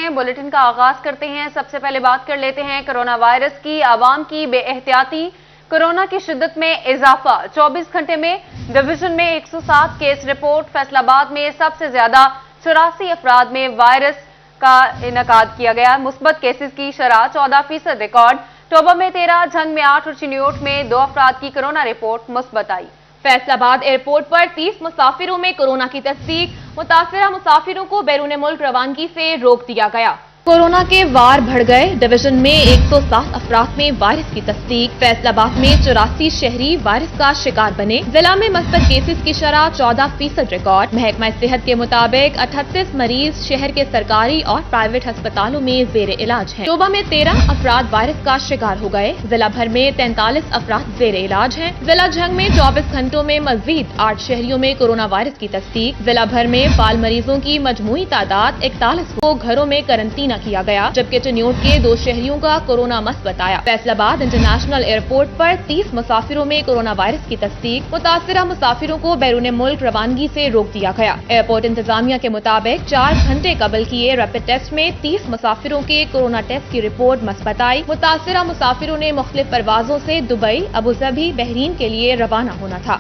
ہیں، بلیٹن کا آغاز کرتے ہیں۔ سب سے پہلے بات کر لیتے ہیں کرونا وائرس کی۔ عوام کی بے احتیاطی، کرونا کی شدت میں اضافہ۔ 24 گھنٹے میں ڈویژن میں 107 کیس رپورٹ۔ فیصل آباد میں سب سے زیادہ 84 افراد میں وائرس کا انعقاد کیا گیا۔ مثبت کیسز کی شرح 14% ریکارڈ۔ ٹوبہ میں 13، جھنگ میں 8 اور چنیوٹ میں 2 افراد کی کرونا رپورٹ مثبت آئی۔ فیصل آباد ایئرپورٹ پر 30 مسافروں میں کورونا کی تصدیق۔ متاثرہ مسافروں کو بیرون ملک روانگی سے روک دیا گیا۔ کورونا کے وار بڑھ گئے، ڈویژن میں 107 افراد میں وائرس کی تصدیق۔ فیصل آباد میں 84 شہری وائرس کا شکار بنے۔ ضلع میں مثبت کیسز کی شرح 14% ریکارڈ۔ محکمہ صحت کے مطابق 38 مریض شہر کے سرکاری اور پرائیویٹ ہسپتالوں میں زیر علاج ہیں۔ ٹوبہ میں 13 افراد وائرس کا شکار ہو گئے۔ ضلع بھر میں 43 افراد زیر علاج ہیں۔ ضلع جھنگ میں 24 گھنٹوں میں مزید 8 شہریوں میں کورونا وائرس کی تصدیق۔ ضلع بھر میں فعال مریضوں کی مجموعی تعداد 41 کو گھروں میں قرنطینہ کیا گیا، جبکہ چنیوٹ کے 2 شہریوں کا کورونا مثبت آیا۔ فیصل آباد انٹرنیشنل ایئرپورٹ پر 30 مسافروں میں کورونا وائرس کی تصدیق۔ متاثرہ مسافروں کو بیرون ملک روانگی سے روک دیا گیا۔ ایئرپورٹ انتظامیہ کے مطابق 4 گھنٹے قبل کیے ریپڈ ٹیسٹ میں 30 مسافروں کے کورونا ٹیسٹ کی رپورٹ مثبت آئی۔ متاثرہ مسافروں نے مختلف پروازوں سے دبئی، ابوظہبی، بحرین کے لیے روانہ ہونا تھا۔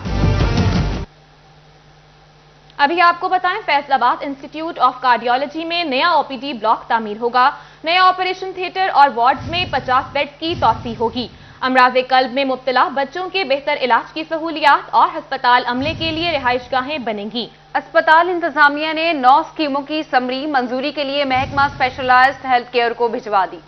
ابھی آپ کو بتائیں، فیصل آباد انسٹیٹیوٹ آف کارڈیالوجی میں نیا OPD بلاک تعمیر ہوگا۔ نیا آپریشن تھیٹر اور وارڈز میں 50 بیڈز کی توسیع ہوگی۔ امراض قلب میں مبتلا بچوں کے بہتر علاج کی سہولیات اور ہسپتال عملے کے لیے رہائش گاہیں بنیں گی۔ اسپتال انتظامیہ نے 9 اسکیموں کی سمری منظوری کے لیے محکمہ اسپیشلائزڈ ہیلتھ کیئر کو بھجوا دی۔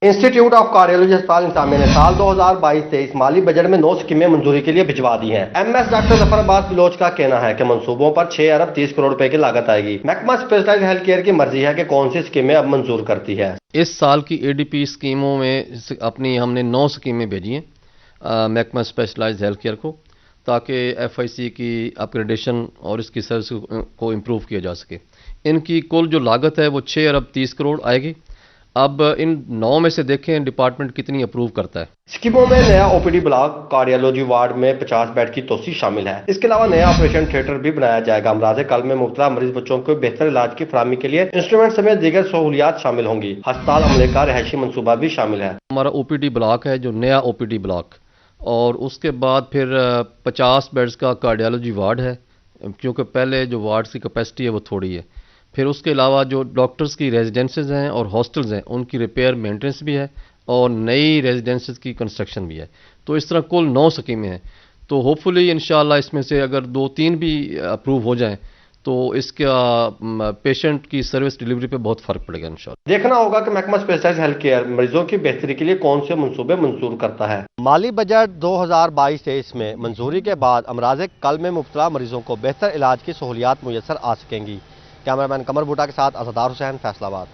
انسٹیٹیوٹ آف کارڈیالوجی اسپتال انتظامیہ نے سال 2022-23 مالی بجٹ میں 9 اسکیمیں منظوری کے لیے بھجوا دی ہیں۔ MS ڈاکٹر ظفر عباس بلوچ کا کہنا ہے کہ منصوبوں پر 6 ارب 30 کروڑ روپے کی لاگت آئے گی۔ محکمہ اسپیشلائزڈ ہیلتھ کیئر کی مرضی ہے کہ کون سی اسکیمیں اب منظور کرتی ہے۔ اس سال کی ADP اسکیموں میں ہم نے 9 اسکیمیں بھیجی ہیں محکمہ اسپیشلائزڈ ہیلتھ کیئر کو، تاکہ FIC کی اپگریڈیشن اور اس کی سروس کو امپروو کیا جا سکے۔ ان کی کل جو لاگت ہے وہ 6 ارب 30 کروڑ آئے گی۔ اب ان 9 میں سے دیکھیں ڈپارٹمنٹ کتنی اپروو کرتا ہے۔ اسکیموں میں نیا OPD بلاک، کارڈیالوجی وارڈ میں 50 بیڈ کی توسیع شامل ہے۔ اس کے علاوہ نیا آپریشن تھیٹر بھی بنایا جائے گا۔ امراض قلب میں مبتلا مریض بچوں کو بہتر علاج کی فراہمی کے لیے انسٹرومنٹ سمیت دیگر سہولیات شامل ہوں گی۔ ہسپتال عملے کا رہائشی منصوبہ بھی شامل ہے۔ ہمارا OPD بلاک ہے جو نیا OPD بلاک، اور اس کے بعد پھر 50 بیڈز کا کارڈیالوجی وارڈ ہے، کیونکہ پہلے جو وارڈز کی کیپیسٹی ہے وہ تھوڑی ہے۔ پھر اس کے علاوہ جو ڈاکٹرز کی ریزیڈنسز ہیں اور ہاسٹلز ہیں ان کی ریپیئر مینٹیننس بھی ہے، اور نئی ریزیڈنسز کی کنسٹرکشن بھی ہے۔ تو اس طرح کل 9 اسکیمیں ہیں۔ تو ہوپ فلی انشاءاللہ اس میں سے اگر 2-3 بھی اپروو ہو جائیں تو اس کا پیشنٹ کی سروس ڈیلیوری پہ بہت فرق پڑے گا انشاءاللہ۔ دیکھنا ہوگا کہ محکمہ اسپیشلائزڈ ہیلتھ کیئر مریضوں کی بہتری کے لیے کون سے منصوبے منظور کرتا ہے۔ مالی بجٹ 2022-23 میں منظوری کے بعد امراض قلب میں مبتلا مریضوں کو بہتر علاج کی سہولیات میسر آ سکیں گی۔ کیمرامین قمر بوٹا کے ساتھ اسدار حسین، فیصل آباد۔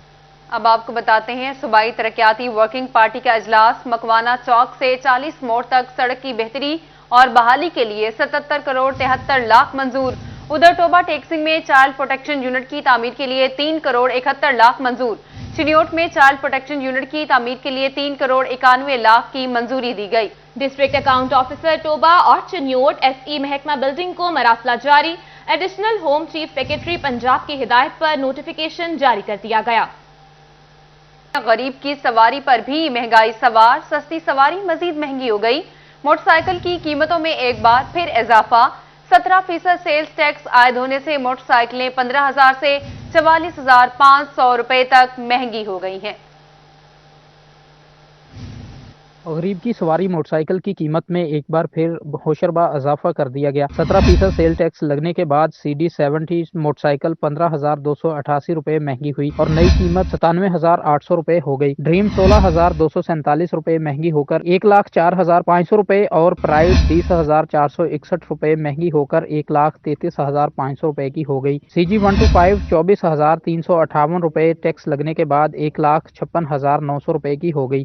اب آپ کو بتاتے ہیں صوبائی ترقیاتی ورکنگ پارٹی کا اجلاس۔ مکوانہ چوک سے 40 موڑ تک سڑک کی بہتری اور بحالی کے لیے 77 کروڑ 73 لاکھ منظور۔ ادھر ٹوبہ ٹیکسنگ میں چائلڈ پروٹیکشن یونٹ کی تعمیر کے لیے 3 کروڑ 71 لاکھ منظور۔ چنیوٹ میں چائلڈ پروٹیکشن یونٹ کی تعمیر کے لیے 3 کروڑ 91 لاکھ کی منظوری دی گئی۔ ڈسٹرکٹ اکاؤنٹ آفیسر ٹوبہ اور چنیوٹ SE محکمہ بلڈنگ کو مراسلہ جاری۔ Additional home chief secretary Punjab کی ہدایت پر نوٹیفیکیشن جاری کر دیا گیا۔ غریب کی سواری پر بھی مہنگائی سوار، سستی سواری مزید مہنگی ہو گئی۔ موٹر سائیکل کی قیمتوں میں ایک بار پھر اضافہ۔ 17% سیلز ٹیکس عائد ہونے سے موٹر سائیکلیں 15,000 سے 44,500 روپے تک مہنگی ہو گئی ہیں۔ غریب کی سواری موٹر سائیکل کی قیمت میں ایک بار پھر ہوشربا اضافہ کر دیا گیا۔ 17% سیل ٹیکس لگنے کے بعد CD70 موٹر سائیکل 15,288 روپے مہنگی ہوئی اور نئی قیمت 97,800 روپے ہو گئی۔ ڈریم 16,247 روپے مہنگی ہو کر 1,04,500 روپے اور پرائڈ 20,461 روپے مہنگی ہو کر 1,33,500 روپے کی ہو گئی۔ CG125 24,358 روپے ٹیکس لگنے کے بعد 1,56,900 روپے کی ہو گئی۔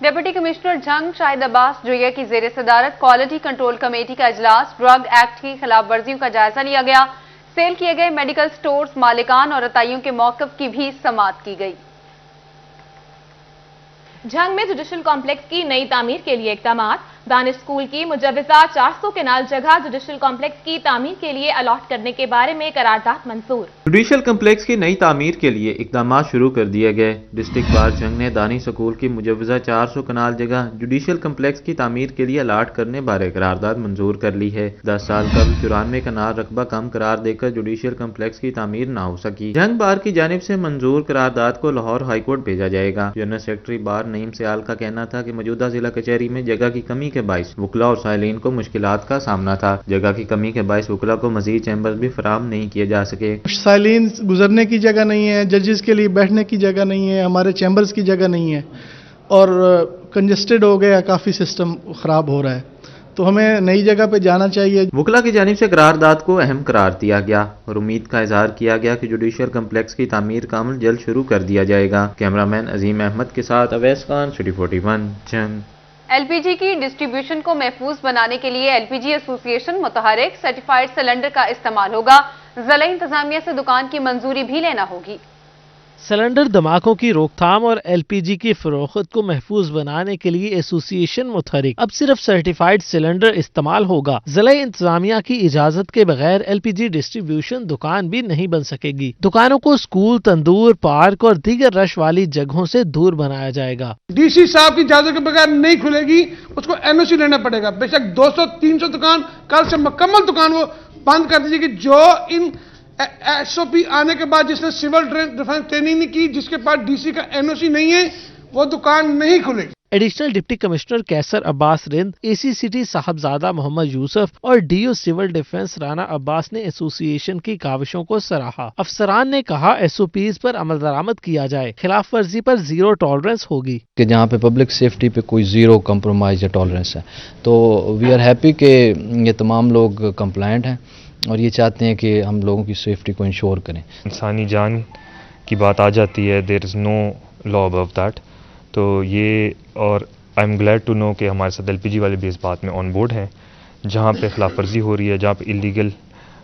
ڈپٹی کمشنر جنگ شاہد عباس جویہ کی زیر صدارت کوالٹی کنٹرول کمیٹی کا اجلاس، ڈرگ ایکٹ کی خلاف ورزیوں کا جائزہ لیا گیا، سیل کیے گئے میڈیکل سٹورز مالکان اور عطائیوں کے موقف کی بھی سماعت کی گئی۔ جھنگ میں جوڈیشل کمپلیکس کی نئی تعمیر کے لیے اقدامات، دانش اسکول کی مجوزہ 400 کنال جگہ جوڈیشل کمپلیکس کی تعمیر کے لیے الاٹ کرنے کے بارے میں قرارداد منظور۔ جوڈیشل کمپلیکس کی نئی تعمیر کے لیے اقدامات شروع کر دیے گئے۔ ڈسٹرکٹ بار جھنگ نے دانش اسکول کی مجوزہ 400 کنال جگہ جوڈیشل کمپلیکس کی تعمیر کے لیے الاٹ کرنے بارے قرارداد منظور کر لی ہے۔ 10 سال قبل 94 کنال رقبہ کم قرار دے کر جوڈیشل کمپلیکس کی تعمیر نہ ہو سکی۔ جھنگ بار کی جانب سے منظور قرارداد کو لاہور ہائی کورٹ بھیجا جائے گا۔ جنرل سیکرٹری بار نعیم سیال کا کہنا تھا کہ موجودہ ضلع کچہری میں جگہ کی کمی کے باعث وکلاء اور سائلین کو مشکلات کا سامنا تھا۔ جگہ کی کمی کے باعث وکلاء کو مزید چیمبرز بھی فراہم نہیں کیے جا سکے۔ سائلین گزرنے کی جگہ نہیں ہے، ججز کے لیے بیٹھنے کی جگہ نہیں ہے، ہمارے چیمبرز کی جگہ نہیں ہے اور کنجسٹڈ ہو گیا، کافی سسٹم خراب ہو رہا ہے، تو ہمیں نئی جگہ پہ جانا چاہیے۔ وکلاء کی جانب سے قرارداد کو اہم قرار دیا گیا اور امید کا اظہار کیا گیا کہ جوڈیشل کمپلیکس کی تعمیر کا عمل جلد شروع کر دیا جائے گا۔ کیمرہ مین عظیم احمد کے ساتھ اویس خان، سٹی 41 جنگ۔ ایل پی جی کی ڈسٹریبیوشن کو محفوظ بنانے کے لیے ایل پی جی ایسوسی ایشن متحرک سرٹیفائیڈ سلنڈر کا استعمال ہوگا۔ ضلعی انتظامیہ سے دکان کی منظوری بھی لینا ہوگی۔ سلنڈر دھماکوں کی روک تھام اور ایل پی جی کی فروخت کو محفوظ بنانے کے لیے ایسوسی ایشن متحرک اب صرف سرٹیفائیڈ سلنڈر استعمال ہوگا۔ ضلعی انتظامیہ کی اجازت کے بغیر ایل پی جی ڈسٹریبیوشن دکان بھی نہیں بن سکے گی۔ دکانوں کو سکول، تندور، پارک اور دیگر رش والی جگہوں سے دور بنایا جائے گا۔ ڈی سی صاحب کی اجازت کے بغیر نہیں کھلے گی، اس کو این او سی لینا پڑے گا۔ بے شک 200-300 دکان کل سے مکمل دکان وہ بند کر دیجیے گی۔ جو ان ایس او پی آنے کے بعد جس نے سول ڈیفنس ٹریننگ نہیں کی، جس کے پاس ڈی سی کا این او سی نہیں ہے، وہ دکان نہیں کھلے گی۔ ایڈیشنل ڈپٹی کمشنر کیسر عباس رند، اے سی سٹی صاحبزادہ محمد یوسف اور D O civil defence Rana Abbas نے ایسوسی ایشن کی کاوشوں کو سراہا۔ افسران نے کہا ایس او پیز پر عمل درآمد کیا جائے، خلاف ورزی پر زیرو ٹالرنس ہوگی۔ کہ جہاں پہ پبلک سیفٹی پہ کوئی زیرو کمپرومائز یا ٹالرنس ہے، تو وی آر ہیپی کہ یہ تمام لوگ کمپلائنٹ ہیں اور یہ چاہتے ہیں کہ ہم لوگوں کی سیفٹی کو انشور کریں۔ انسانی جان کی بات آ جاتی ہے، دیر از نو لا ابو دیٹ، تو یہ اور I am glad to know کہ ہمارے ساتھ ایل پی جی والے بھی اس بات میں آن بورڈ ہیں۔ جہاں پہ خلاف ورزی ہو رہی ہے، جہاں پہ اللیگل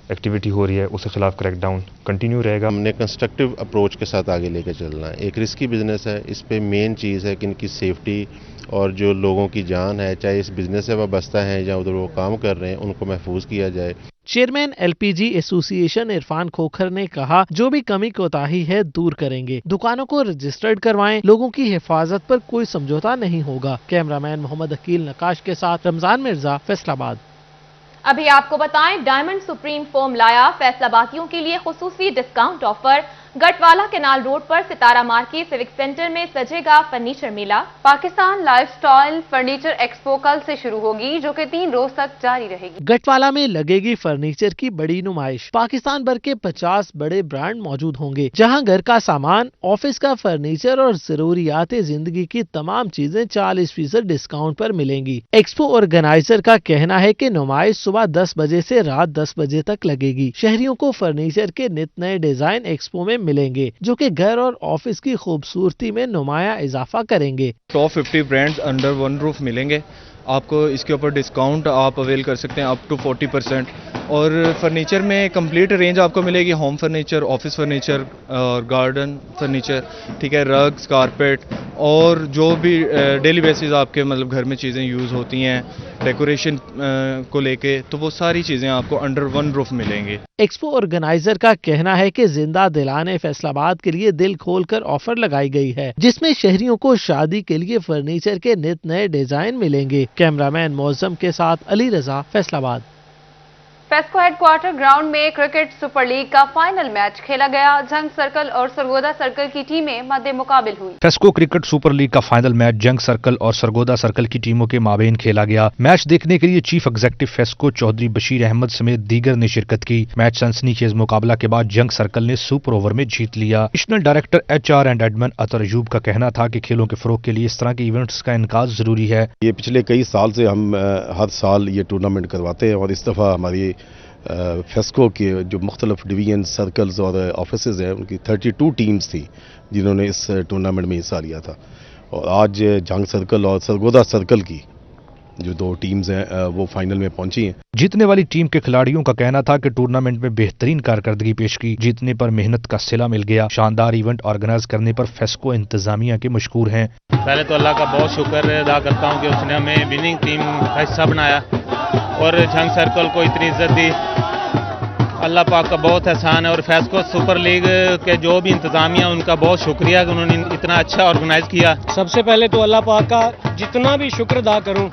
ایکٹیویٹی ہو رہی ہے، اس کے خلاف کریک ڈاؤن کنٹینیو رہے گا۔ ہم نے کنسٹرکٹیو اپروچ کے ساتھ آگے لے کے چلنا ہے۔ ایک رسکی بزنس ہے، اس پہ مین چیز ہے کہ ان کی سیفٹی اور جو لوگوں کی جان ہے، چاہے اس بزنس سے وابستہ ہیں یا ادھر وہ کام کر رہے ہیں، ان کو محفوظ کیا جائے۔ چیئرمین ایل پی جی ایسوسی ایشن عرفان کھوکھر نے کہا جو بھی کمی کوتاہی ہے دور کریں گے، دکانوں کو رجسٹرڈ کروائیں، لوگوں کی حفاظت پر کوئی سمجھوتا نہیں ہوگا۔ کیمرہ مین محمد عقیل نقاش کے ساتھ رمضان مرزا، فیصل آباد۔ ابھی آپ کو بتائیں ڈائمنڈ سپریم فوم لایا فیصل آبادیوں کے لیے خصوصی ڈسکاؤنٹ آفر۔ گٹوالا کینال روڈ پر ستارہ مارکیٹ سیوک سینٹر میں سجے گا فرنیچر میلہ۔ Pakistan life style furniture expo کل سے شروع ہوگی، جو کہ 3 روز تک جاری رہے گی۔ گٹوالا میں لگے گی فرنیچر کی بڑی نمائش۔ پاکستان بھر کے 50 بڑے برانڈ موجود ہوں گے، جہاں گھر کا سامان، آفس کا فرنیچر اور ضروریات زندگی کی تمام چیزیں 40% ڈسکاؤنٹ پر ملیں گی۔ ایکسپو آرگنائزر کا کہنا ہے کہ نمائش صبح 10 بجے سے رات 10 بجے تک لگے گی۔ شہریوں کو فرنیچر کے نت نئے ڈیزائن ایکسپو میں ملیں گے، جو کہ گھر اور آفس کی خوبصورتی میں نمایاں اضافہ کریں گے۔ Top 50 brands under one roof ملیں گے آپ کو۔ اس کے اوپر ڈسکاؤنٹ آپ اویل کر سکتے ہیں اپ ٹو 40%۔ اور فرنیچر میں کمپلیٹ رینج آپ کو ملے گی، ہوم فرنیچر، آفس فرنیچر اور گارڈن فرنیچر، ٹھیک ہے، رگز، کارپیٹ اور جو بھی ڈیلی بیسز آپ کے مطلب گھر میں چیزیں یوز ہوتی ہیں ڈیکوریشن کو لے کے، تو وہ ساری چیزیں آپ کو انڈر ون روف ملیں گے۔ ایکسپو آرگنائزر کا کہنا ہے کہ زندہ دلانے فیصل آباد کے لیے دل کھول کر آفر لگائی گئی ہے، جس میں شہریوں کو شادی کے لیے فرنیچر کے نت نئے ڈیزائن ملیں گے۔ کیمرہ مین معظم کے ساتھ علی رضا، فیصل آباد۔ فیسکو ہیڈ کوارٹر گراؤنڈ میں کرکٹ سپر لیگ کا فائنل میچ کھیلا گیا۔ جنگ سرکل اور سرگودا سرکل کی ٹیمیں مد مقابل ہوئی۔ فیسکو کرکٹ سپر لیگ کا فائنل میچ جنگ سرکل اور سرگودا سرکل کی ٹیموں کے مابین کھیلا گیا۔ میچ دیکھنے کے لیے چیف ایگزیکٹو فیسکو چودھری بشیر احمد سمیت دیگر نے شرکت کی۔ میچ سنسنی خیز مقابلہ کے بعد جنگ سرکل نے سپر اوور میں جیت لیا۔ National director H R and admin Athar Ayub کا کہنا تھا کہ کھیلوں کے فروغ کے لیے اس طرح کے ایونٹس کا انعقاد ضروری ہے۔ یہ پچھلے کئی سال سے ہم ہر سال یہ ٹورنامنٹ کرواتے ہیں، اور اس دفعہ ہماری فیسکو کے جو مختلف ڈویژن سرکلز اور آفیسز ہیں، ان کی 32 ٹیمز تھی جنہوں نے اس ٹورنامنٹ میں حصہ لیا تھا، اور آج جنگ سرکل اور سرگودا سرکل کی جو دو ٹیمز ہیں وہ فائنل میں پہنچی ہیں. جیتنے والی ٹیم کے کھلاڑیوں کا کہنا تھا کہ ٹورنامنٹ میں بہترین کارکردگی پیش کی، جیتنے پر محنت کا صلہ مل گیا. شاندار ایونٹ آرگنائز کرنے پر فیسکو انتظامیہ کے مشکور ہیں. پہلے تو اللہ کا بہت شکر ادا کرتا ہوں کہ اس نے ہمیں وننگ ٹیم کا حصہ بنایا اور جنگ سرکل کو اتنی عزت دی. اللہ پاک کا بہت احسان ہے اور فیسکو سپر لیگ کے جو بھی انتظامیہ ان کا بہت شکریہ کہ انہوں نے اتنا اچھا آرگنائز کیا. سب سے پہلے تو اللہ پاک کا جتنا بھی شکر ادا کروں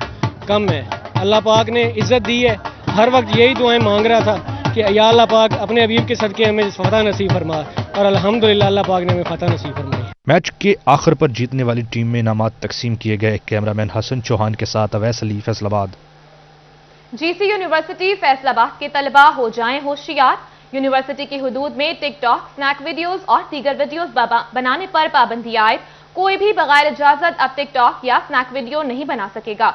کم ہے. اللہ پاک نے عزت دی ہے. ہر وقت یہی دعائیں مانگ رہا تھا کہ یا اللہ پاک اپنے حبیب کے صدقے ہمیں فتح نصیب فرما، اور الحمدللہ اللہ پاک نے ہمیں فتح نصیب فرمائی. میچ کے آخر پر جیتنے والی ٹیم میں انعامات تقسیم کیے گئے. کیمرہ مین حسن چوہان کے ساتھ اویس علی، فیصل آباد. جی سی یونیورسٹی فیصل آباد کے طلباء ہو جائیں ہوشیار. یونیورسٹی کی حدود میں ٹک ٹاک، سنیک ویڈیوز اور دیگر ویڈیوز بنانے پر پابندی عائد. کوئی بھی بغیر اجازت اب ٹک ٹاک یا سنیک ویڈیو نہیں بنا سکے گا.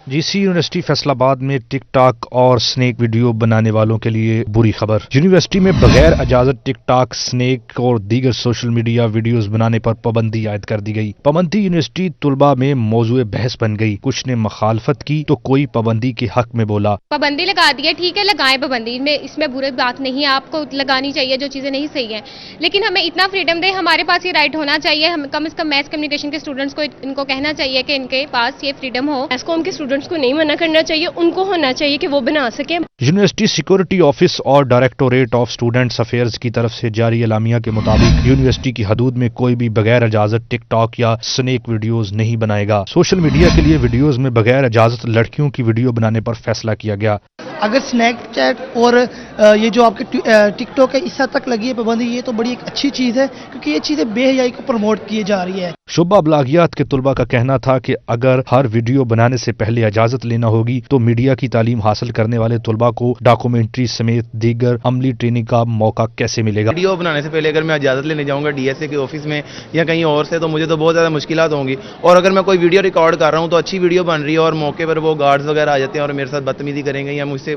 جی سی یونیورسٹی فیصل آباد میں ٹک ٹاک اور سنیک ویڈیو بنانے والوں کے لیے بری خبر. یونیورسٹی میں بغیر اجازت ٹک ٹاک، سنیک اور دیگر سوشل میڈیا ویڈیوز بنانے پر پابندی عائد کر دی گئی. پابندی یونیورسٹی طلباء میں موضوع بحث بن گئی. کچھ نے مخالفت کی تو کوئی پابندی کے حق میں بولا. پابندی لگا دی ہے، ٹھیک ہے لگائیں پابندی، اس میں برے بات نہیں ہے، آپ کو لگانی چاہیے جو چیزیں نہیں صحیح ہیں، لیکن ہمیں اتنا فریڈم دے، ہمارے پاس یہ رائٹ ہونا چاہیے. ہم کم از کم میس کمیونیکیشن کے اسٹوڈنٹس کو ان کو کہنا چاہیے کہ ان کے پاس یہ فریڈم ہو. میس کام کے اسٹوڈنٹس کو نہیں منع کرنا چاہیے، ان کو ہونا چاہیے کہ وہ بنا سکیں. یونیورسٹی سیکورٹی آفس اور ڈائریکٹوریٹ آف اسٹوڈنٹس افیئرز کی طرف سے جاری اعلامیہ کے مطابق یونیورسٹی کی حدود میں کوئی بھی بغیر اجازت ٹک ٹاک یا سنیک ویڈیوز نہیں بنائے گا. سوشل میڈیا کے لیے ویڈیوز میں بغیر اجازت لڑکیوں کی ویڈیو بنانے پر فیصلہ کیا گیا. اگر سنیک چیٹ اور یہ جو آپ کے ٹک ٹاک ہے اس حد تک لگی ہے پابندی، یہ تو بڑی ایک اچھی چیز ہے کیونکہ یہ چیزیں بے حیائی کو پروموٹ کی جا رہی ہے. شعبہ ابلاغیات کے طلباء کا کہنا تھا کہ اگر ہر ویڈیو بنانے سے پہلے اجازت لینا ہوگی تو میڈیا کی تعلیم حاصل کرنے والے طلباء کو ڈاکومنٹری سمیت دیگر عملی ٹریننگ کا موقع کیسے ملے گا. ویڈیو بنانے سے پہلے اگر میں اجازت لینے جاؤں گا ڈی ایس اے کے آفس میں یا کہیں اور سے تو مجھے تو بہت زیادہ مشکلات ہوں گی. اور اگر میں کوئی ویڈیو ریکارڈ کر رہا ہوں تو اچھی ویڈیو بن رہی ہے اور موقع پر وہ گارڈز وغیرہ آ جاتے ہیں اور میرے ساتھ بدتمیزی کریں گے یا مجھ سے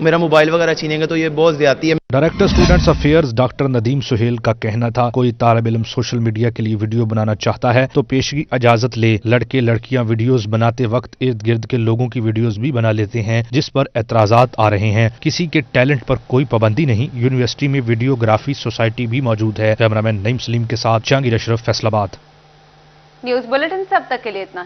میرا موبائل وغیرہ چھینیں گے تو یہ بہت زیادتی ہے. Director students affairs doctor Nadeem Sohail کا کہنا تھا کوئی طالب علم سوشل میڈیا کے لیے ویڈیو بنانا چاہتا ہے تو پیشگی اجازت لے. لڑکے لڑکیاں ویڈیوز بناتے وقت ارد گرد کے لوگوں کی ویڈیوز بھی بنا لیتے ہیں جس پر اعتراضات آ رہے ہیں. کسی کے ٹیلنٹ پر کوئی پابندی نہیں. یونیورسٹی میں ویڈیوگرافی سوسائٹی بھی موجود ہے. کیمرہ مین نعیم سلیم کے ساتھ جہانگیر اشرف، فیصل آباد. نیوز بلیٹن سے اب تک کے لیے اتنا.